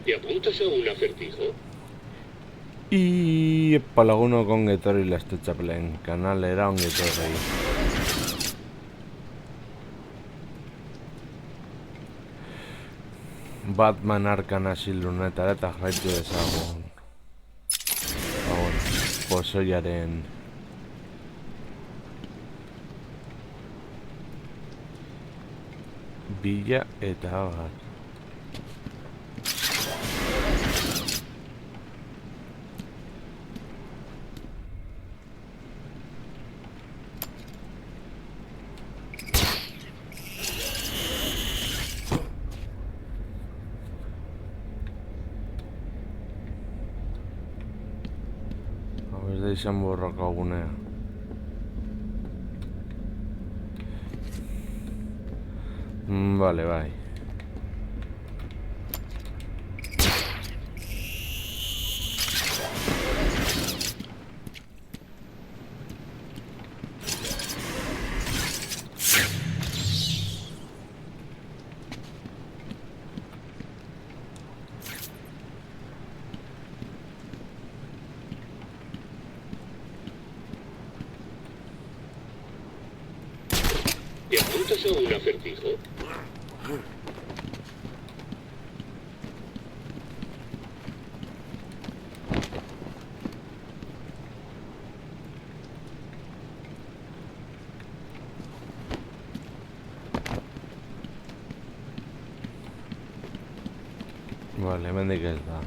¿Te apuntas a un acertijo? I palaguna ongi etorri Lastutxapelen kanalera ongi etorri. Batman Arkham Asylumnetara eta jarraitu dezagun. Pozoiaren bila eta abar. Ez da izan borroka gunea. Vale, bai. ¿Te apuntas a un acertijo? Vale, hemendik ez da.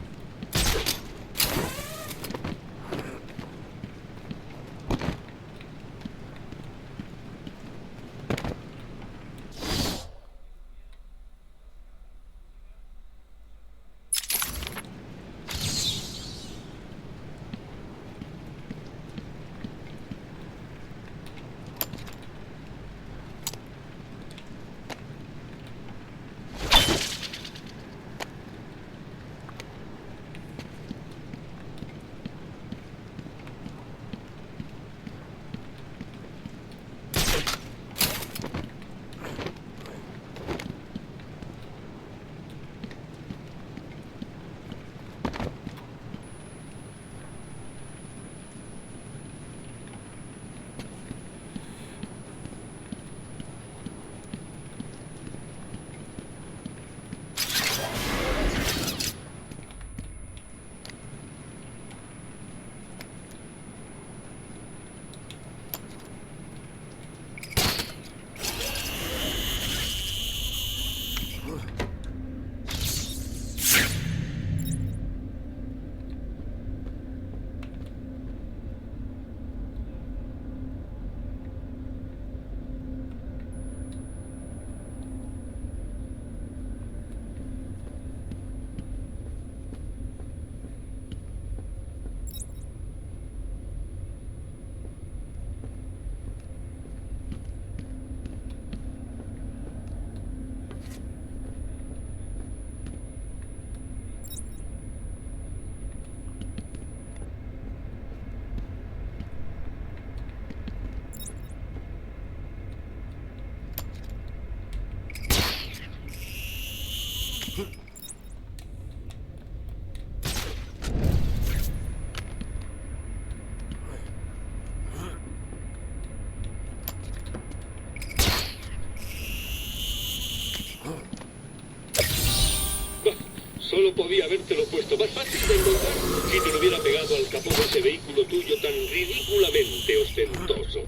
Solo podía habértelo puesto más fácil de encontrar si te lo hubiera pegado al capó de ese vehículo tuyo tan ridículamente ostentoso.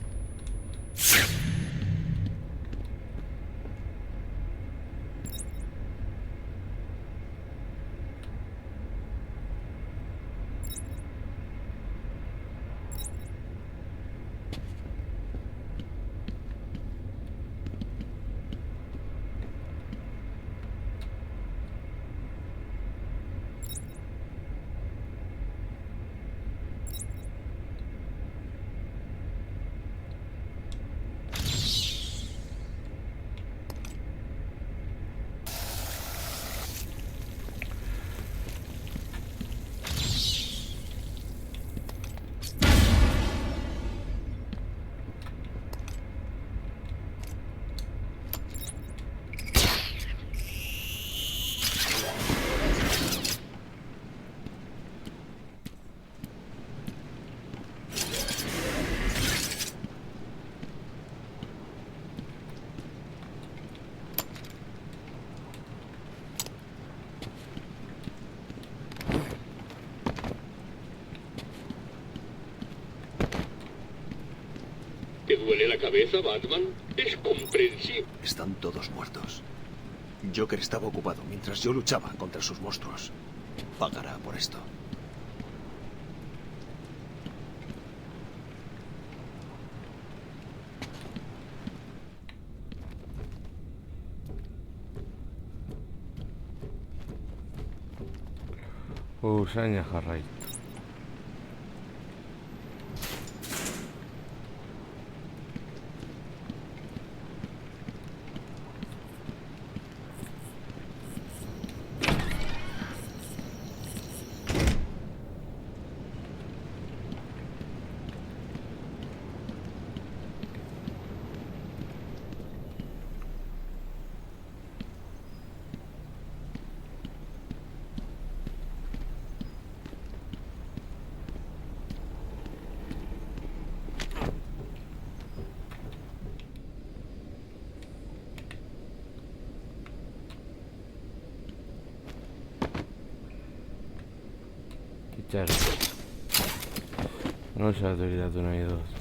duele la cabeza, Batman? Es comprensible. Están todos muertos. Joker estaba ocupado mientras yo luchaba contra sus monstruos. Pagará por esto. Usaina jarraitu. Itxaron. No saturatu nahi dut.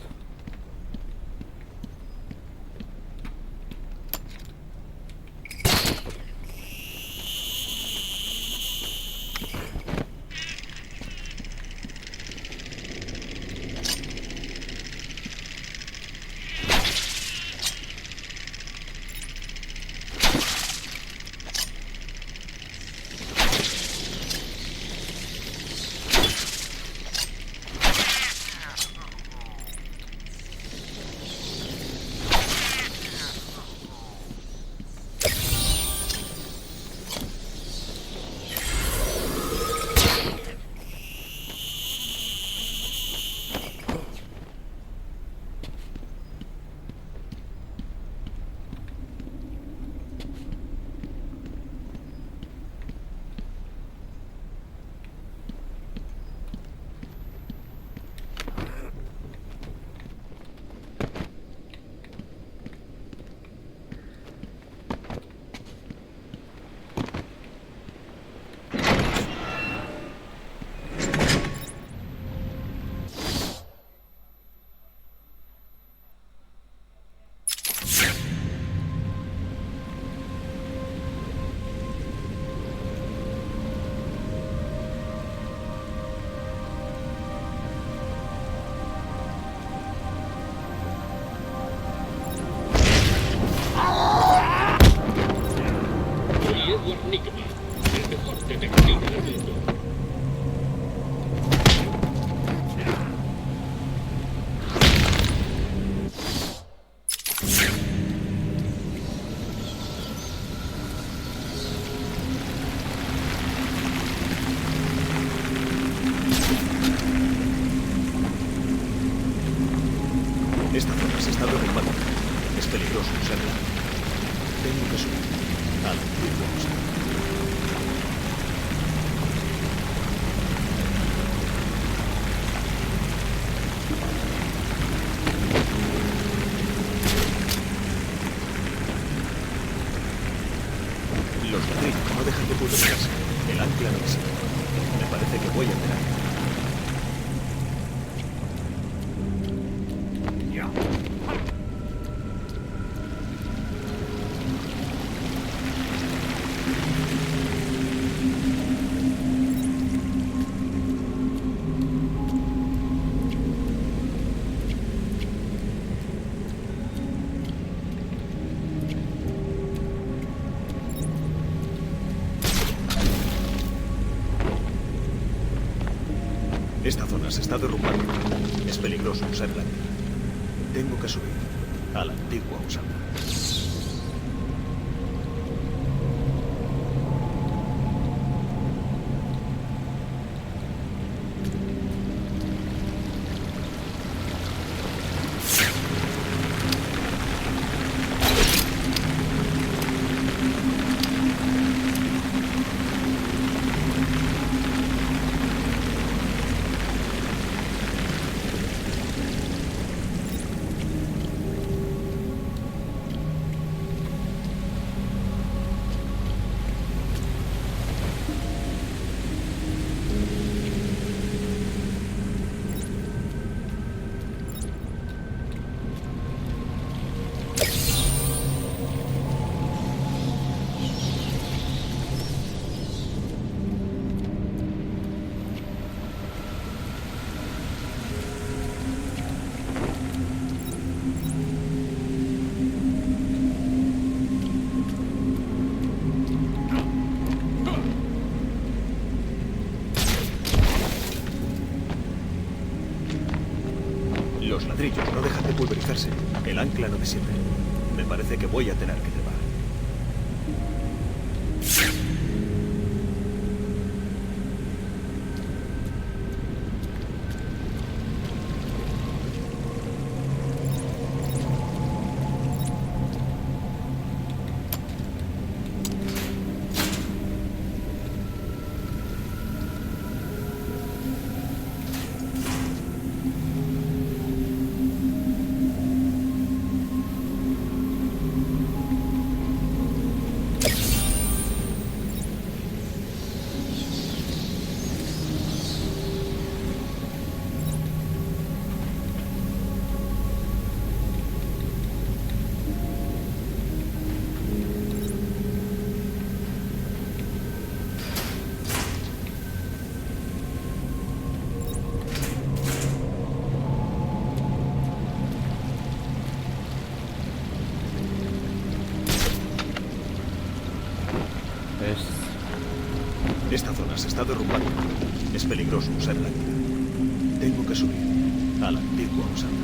Esta zona se está derrumbando. Es peligroso usarla. Tengo que subir al antiguo Osama. Los de arriba no dejan que pueda tirarse. El ancla no existe. Me parece que voy a entrar. Esta zona se está derrumbando. Es peligroso usarla. Tengo que subir a la antigua Osama. ladrillo, no dejan de pulverizarse. El ancla no desciende. Me parece que voy a tener que llevar. Esta zona se está derrumbando. Es peligroso usar el ancla. Tengo que subir a la antigua usanza.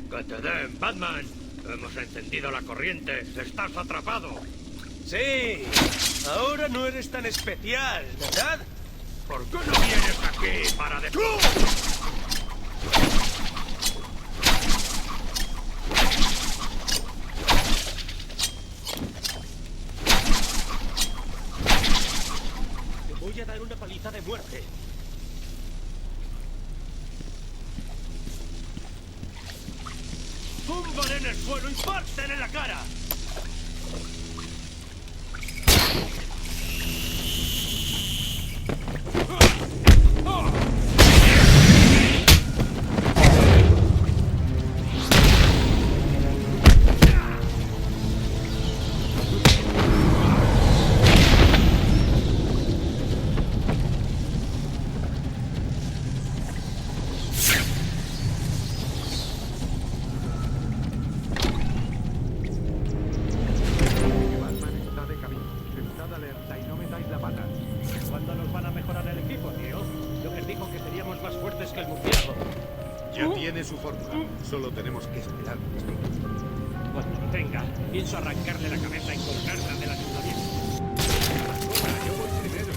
¡Que te den, Batman! Hemos encendido la corriente. ¡Estás atrapado! Sí, ahora no eres tan especial, ¿verdad? ¿Por qué no vienes aquí para de... Te voy a dar una paliza de muerte. ¡Túmbale en el suelo y pártele en la cara! Ya tiene su fórmula. Solo tenemos que esperar. Cuando lo tenga, pienso arrancarle la cabeza y colgarla del ayuntamiento. Yo voy primero.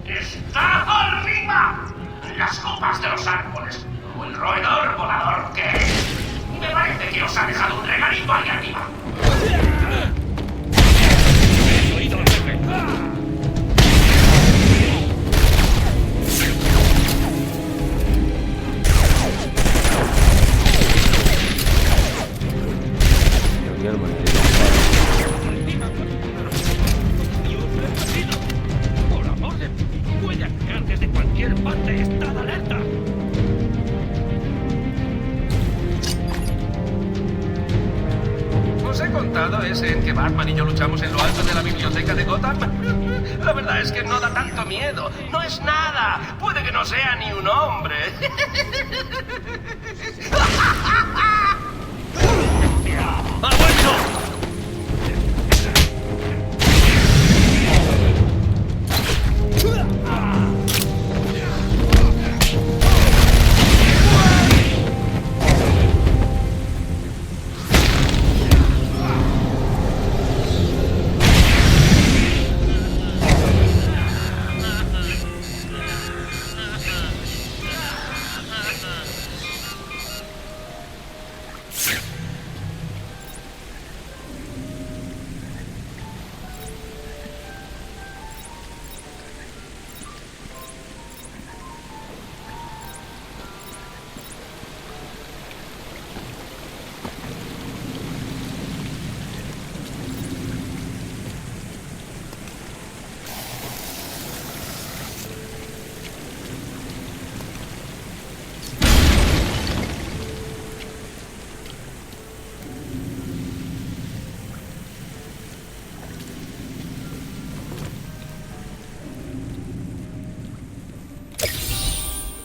¡Está arriba! Las copas de los árboles, o el roedor volador que es. Me parece que os ha dejado un regalito ahí arriba. ¡He oído al jefe! ¡Por amor de... puede atacar desde cualquier parte! ¡Estad alerta! Os he contado contado, ese en que Batman y yo luchamos en lo alto de la biblioteca de Gotham? La verdad es que no da tanto miedo. No es nada. Puede que no sea ni un hombre. ¡Al vuelto!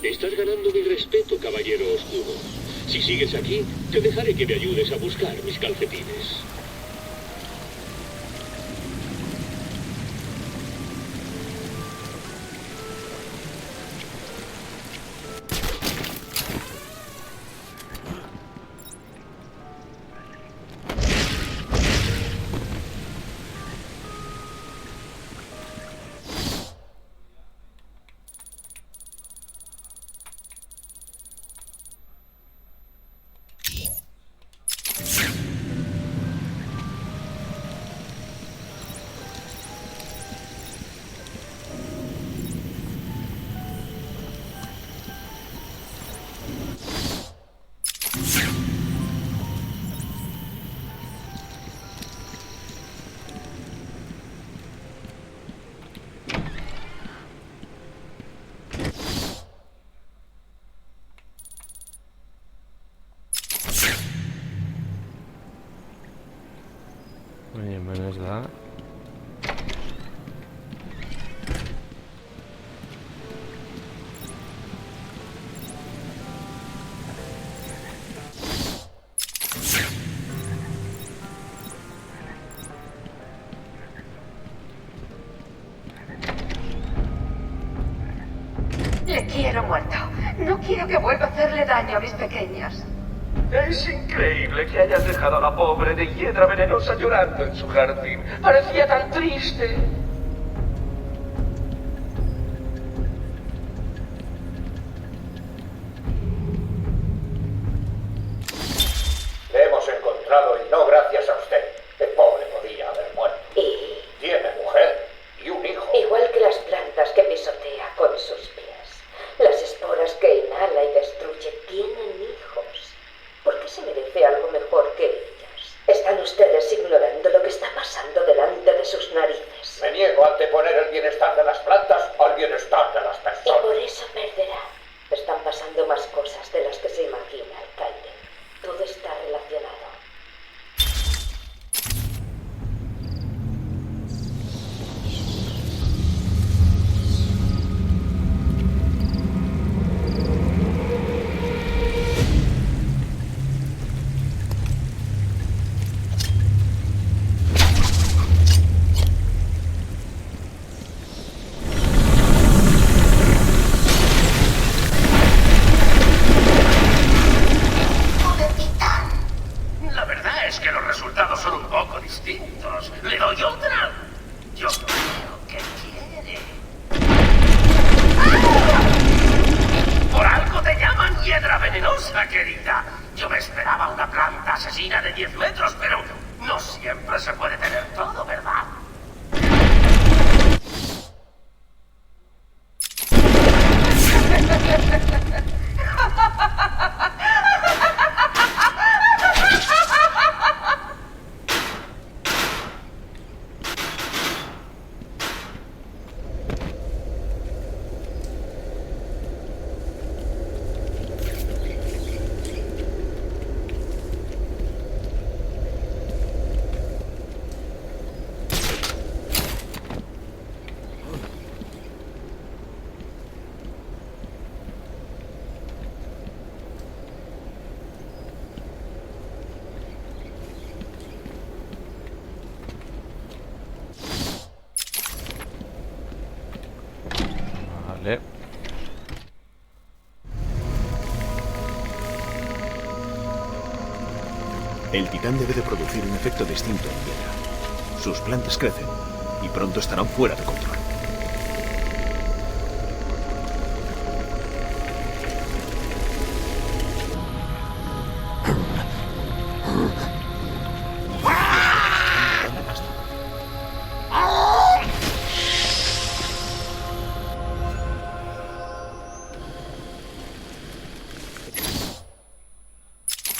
Estás ganando mi respeto, caballero oscuro. Si sigues aquí, te dejaré que me ayudes a buscar mis calcetines. Oye, menos da. Le quiero muerto. No quiero que vuelva a hacerle daño a mis pequeños. Es increíble que hayas dejado a la pobre de Hiedra Venenosa llorando en su jardín. Parecía tan triste. Le hemos encontrado y no gracias a usted. El pobre podía haber muerto. Y, Tiene mujer y un hijo. igual que las plantas que pisotea con sus pies, las esporas que inhala y destruye tienen hijos. ¿Por qué se merece algo mejor que ellas? Están ustedes ignorando lo que está pasando delante de sus narices. Me niego a anteponer el bienestar de las plantas al bienestar de las Y personas. por eso perderá. Están pasando más cosas de las que se imagina, alcalde. Todo está relacionado. El titán debe de producir un efecto distinto en piedra. Sus plantas crecen y pronto estarán fuera de control.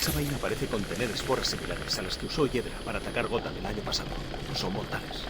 Esa vaina parece contener esporas similares a las que usó Hiedra para atacar Gotham el año pasado. Son mortales.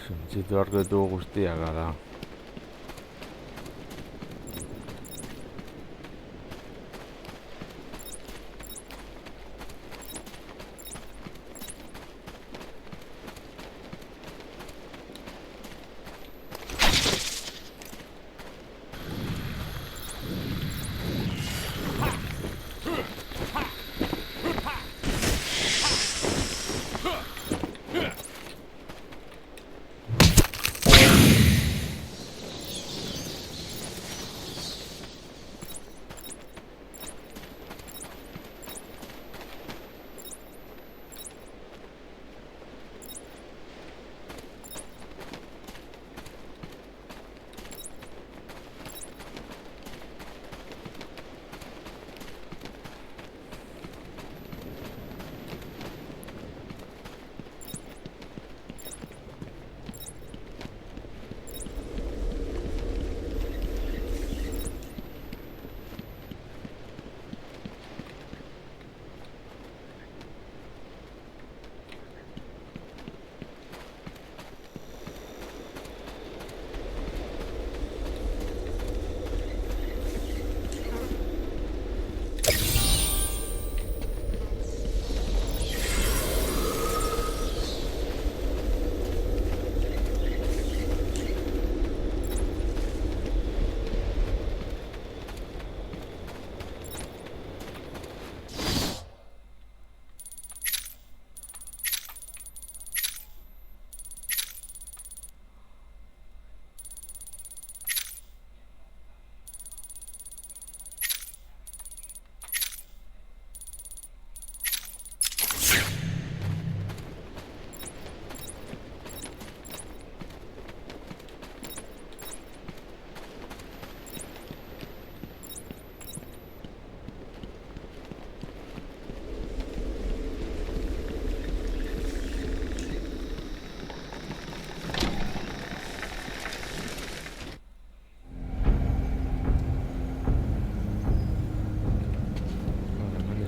Suntsitu argitu guztiak gara.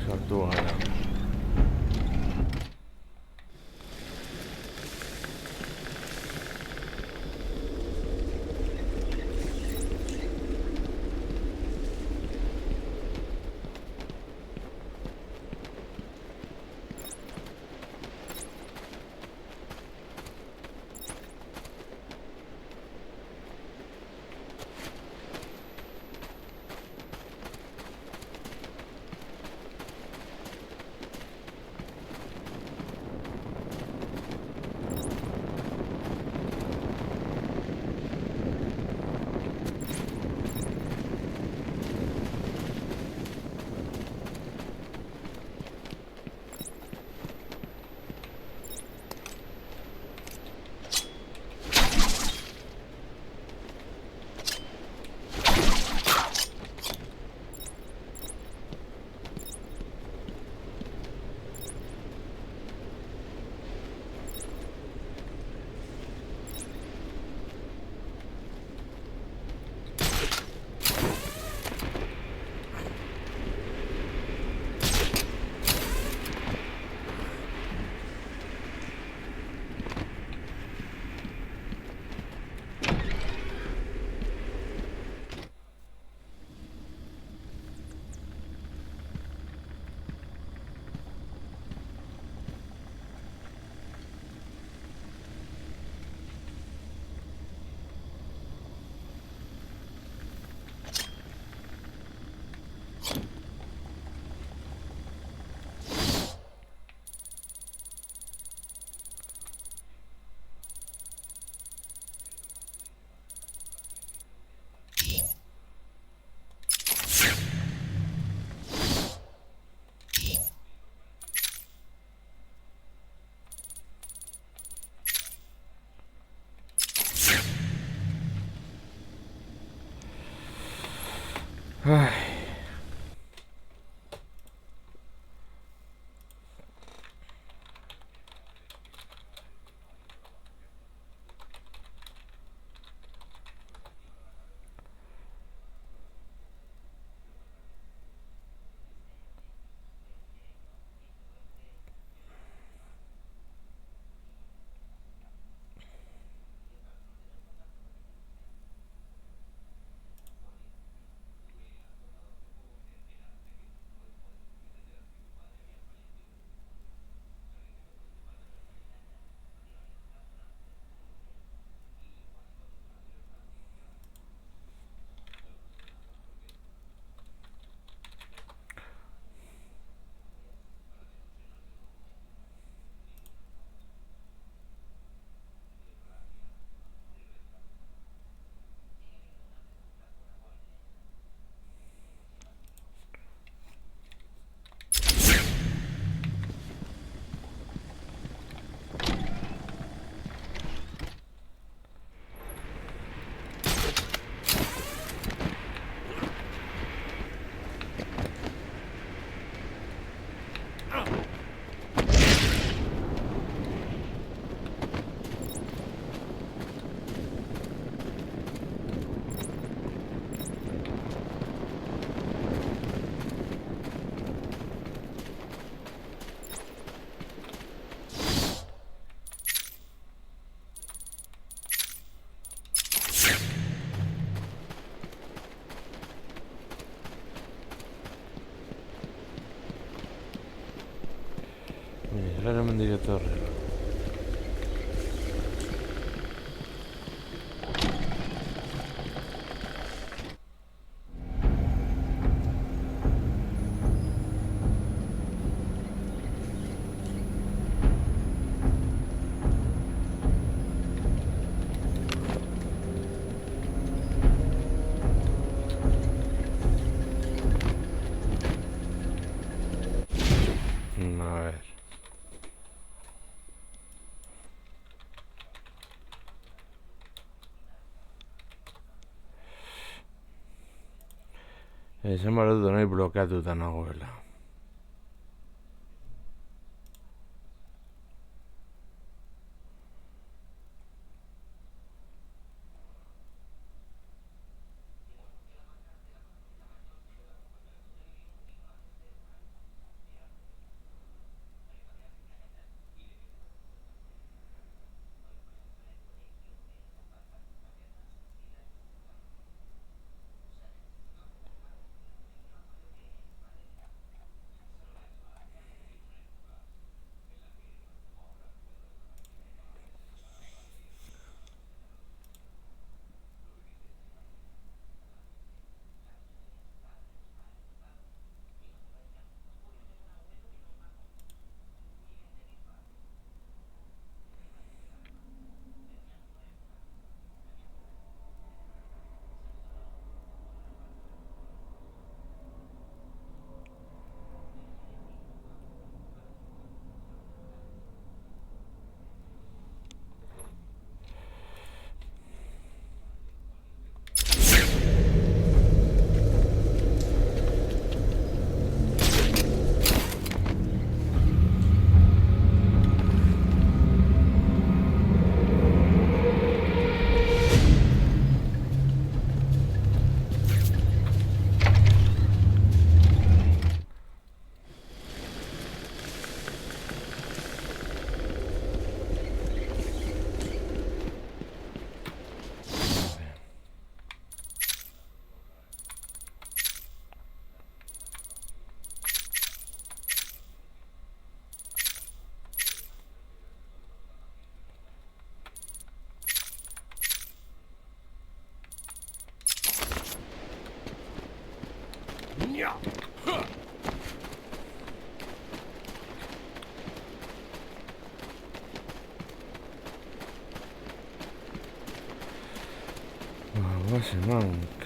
Sartu gara. Ay. Gara hemendik etorri. A ver. Esan behar dut nahi blokeatuta nagoela. Se manca.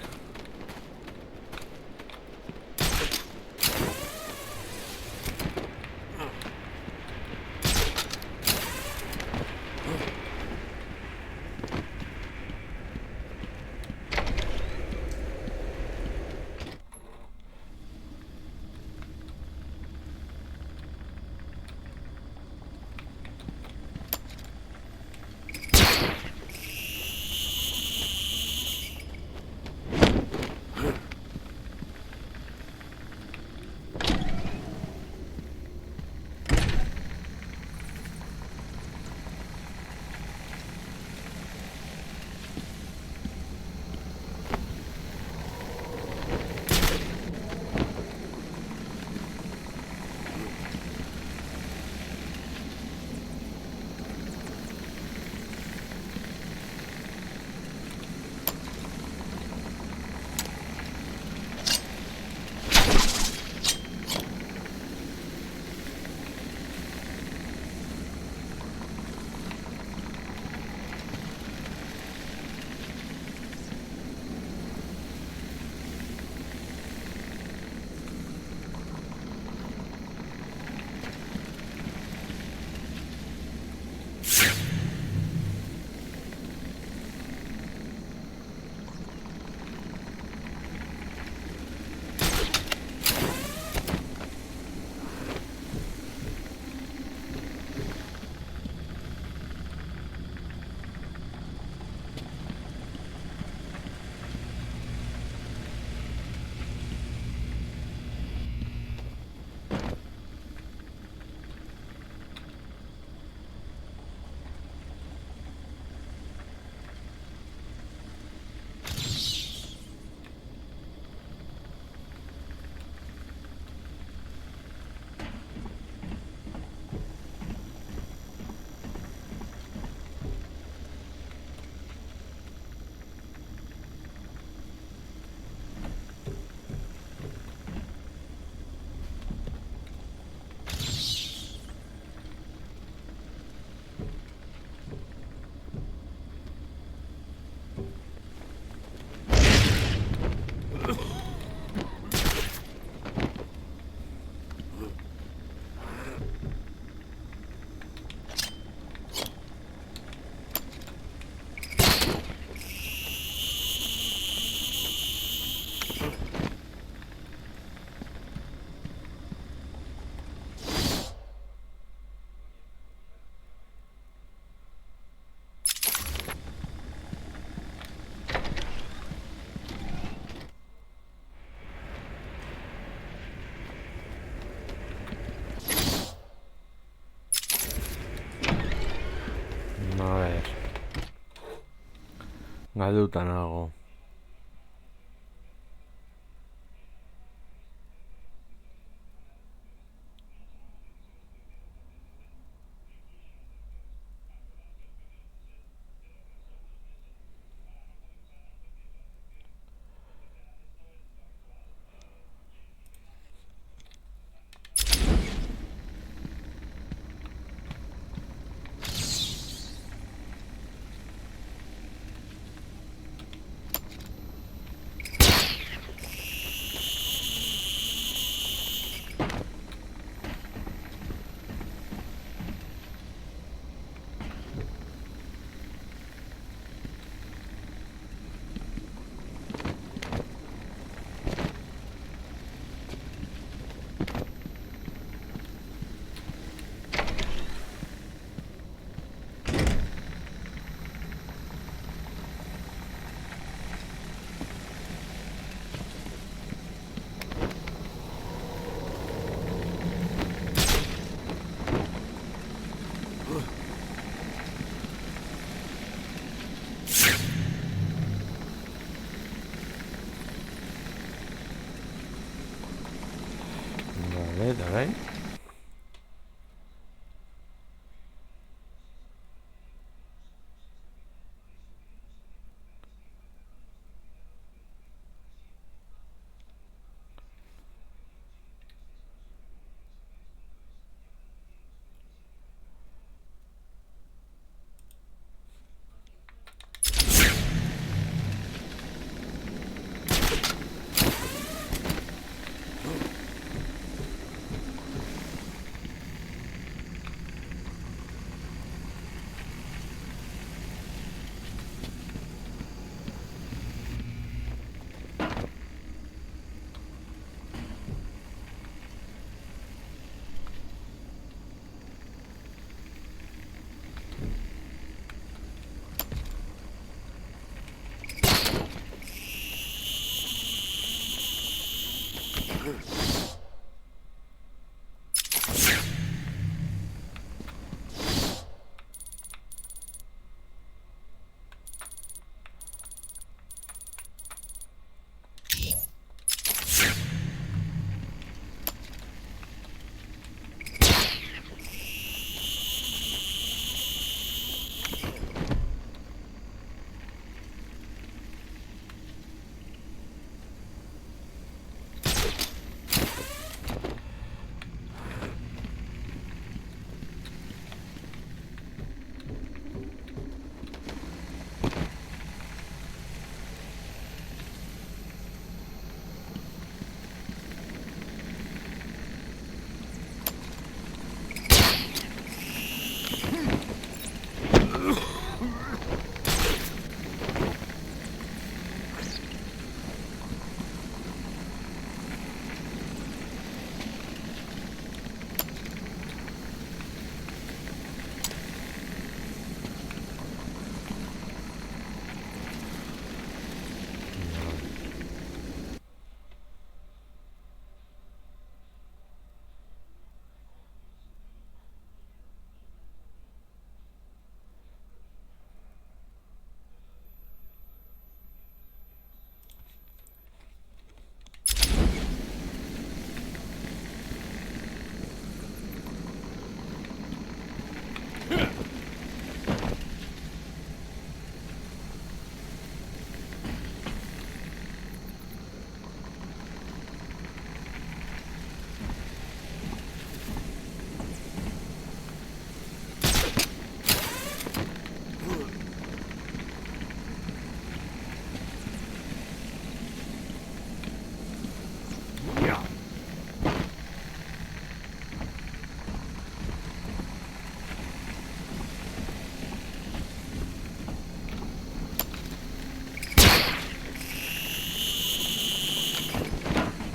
Galdutan nago. Vale.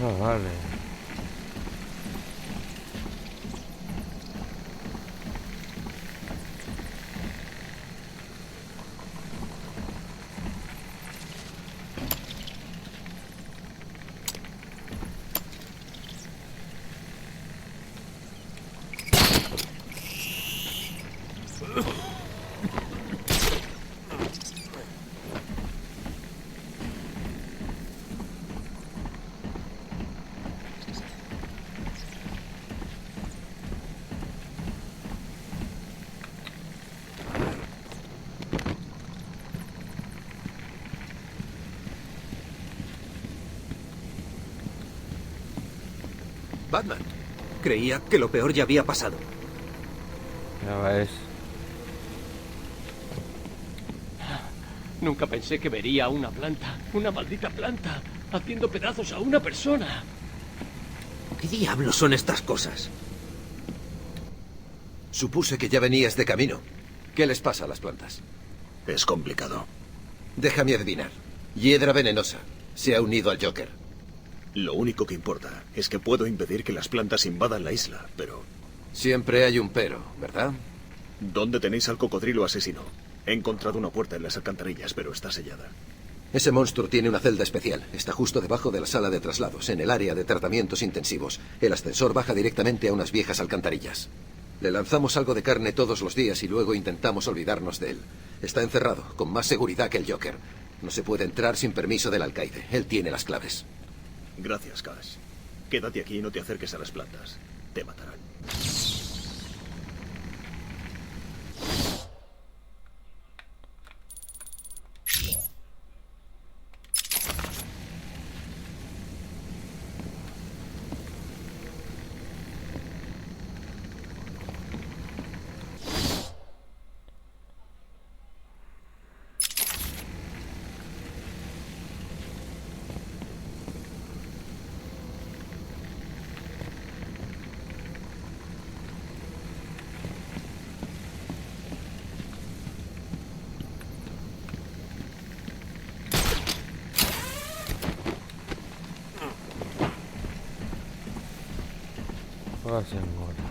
Ah, vale. Batman. Creía que lo peor ya había pasado. Ya ves. Nunca pensé que vería una planta, una maldita planta, haciendo pedazos a una persona. ¿Qué diablos son estas cosas? Supuse que ya venías de camino. ¿Qué les pasa a las plantas? Es complicado. Déjame adivinar. Hiedra venenosa. Se ha unido al Joker. Lo único que importa es que puedo impedir que las plantas invadan la isla, pero... Siempre hay un pero, ¿verdad? ¿Dónde tenéis al cocodrilo asesino? He encontrado una puerta en las alcantarillas, pero está sellada. Ese monstruo tiene una celda especial. Está justo debajo de la sala de traslados, en el área de tratamientos intensivos. El ascensor baja directamente a unas viejas alcantarillas. Le lanzamos algo de carne todos los días y luego intentamos olvidarnos de él. Está encerrado, con más seguridad que el Joker. No se puede entrar sin permiso del alcaide. Él tiene las claves. Gracias, Cash. Quédate aquí y no te acerques a las plantas. Te matarán. Se muere.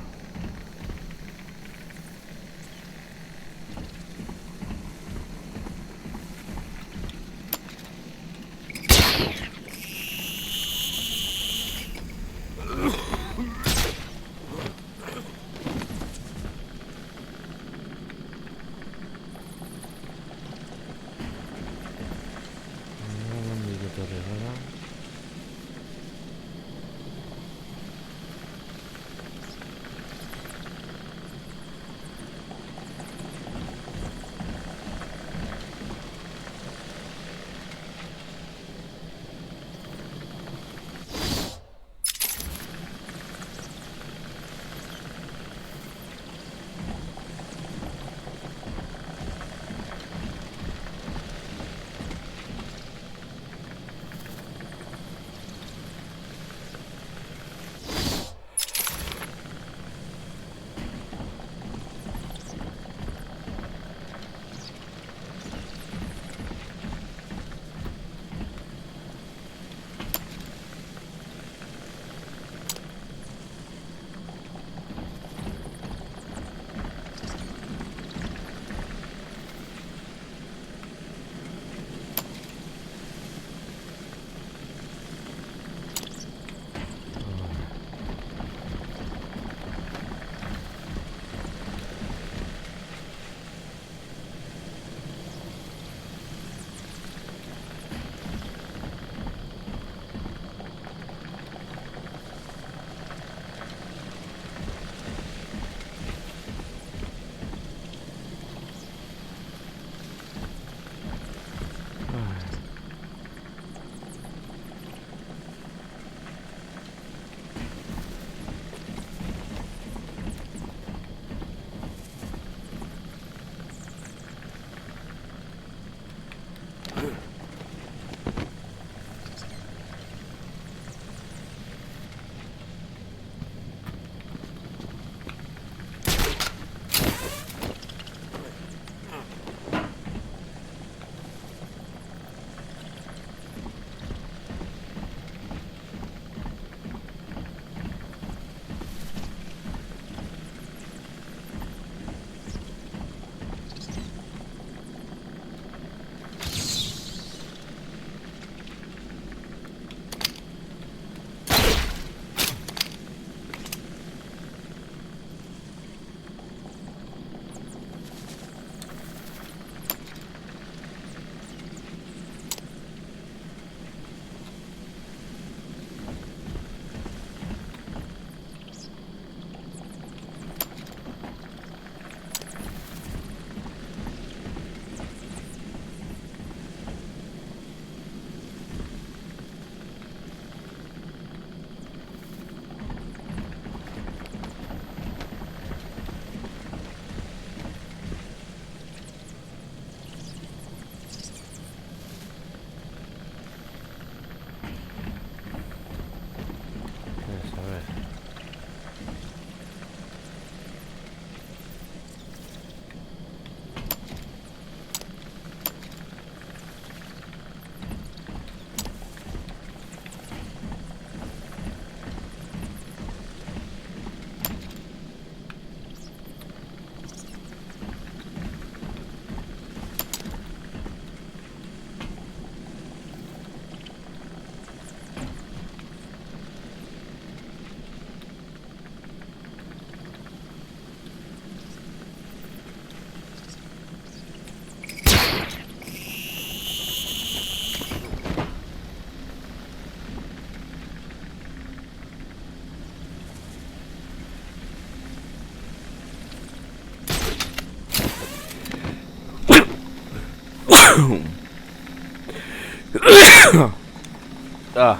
Ah.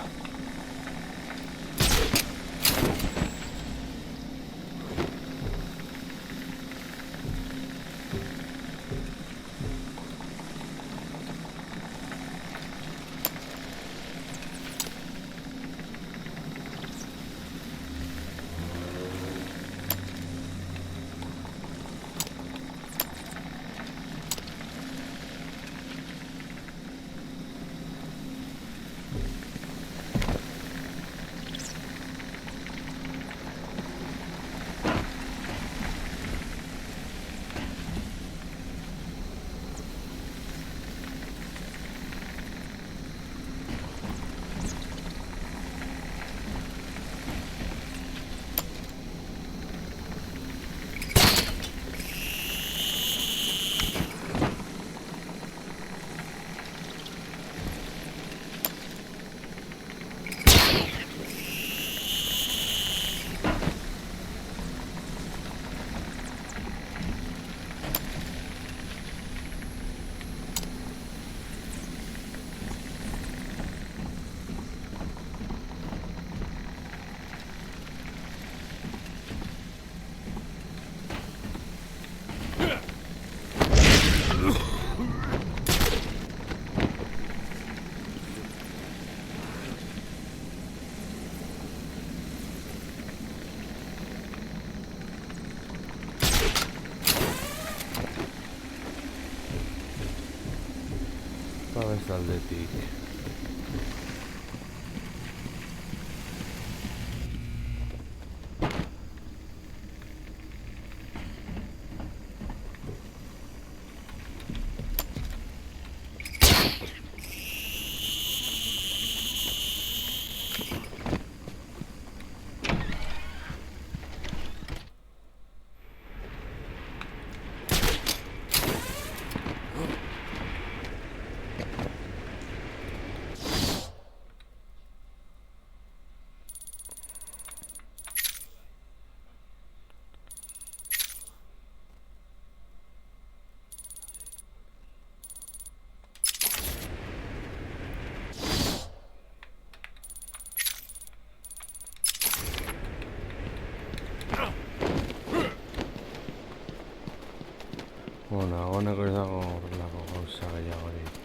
Babes aldetik. Bueno, dagoeneko ez dago horrelako gauza gehiagorik.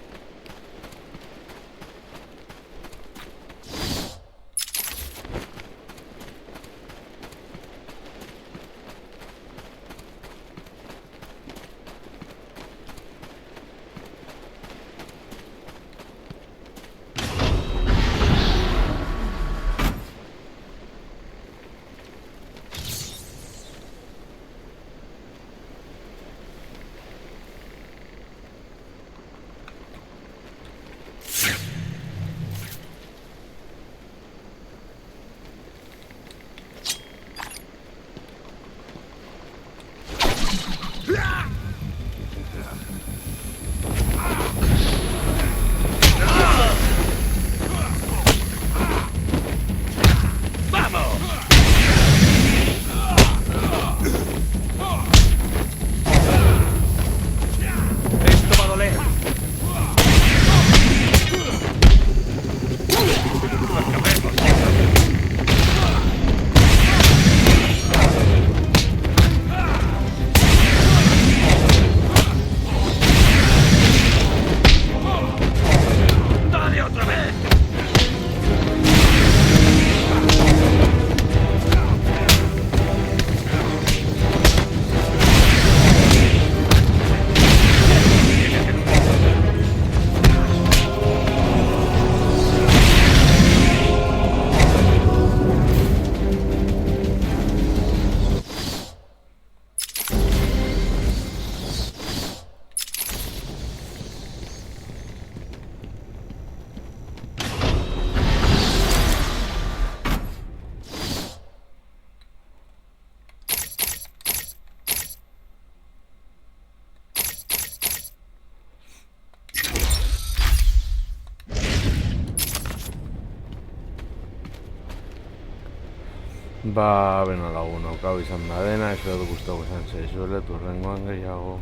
Ba, beno lagunok, hau izan da dena, espero dut gustatuko izan zaizuela, turrengoan gehiago.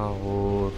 Agur.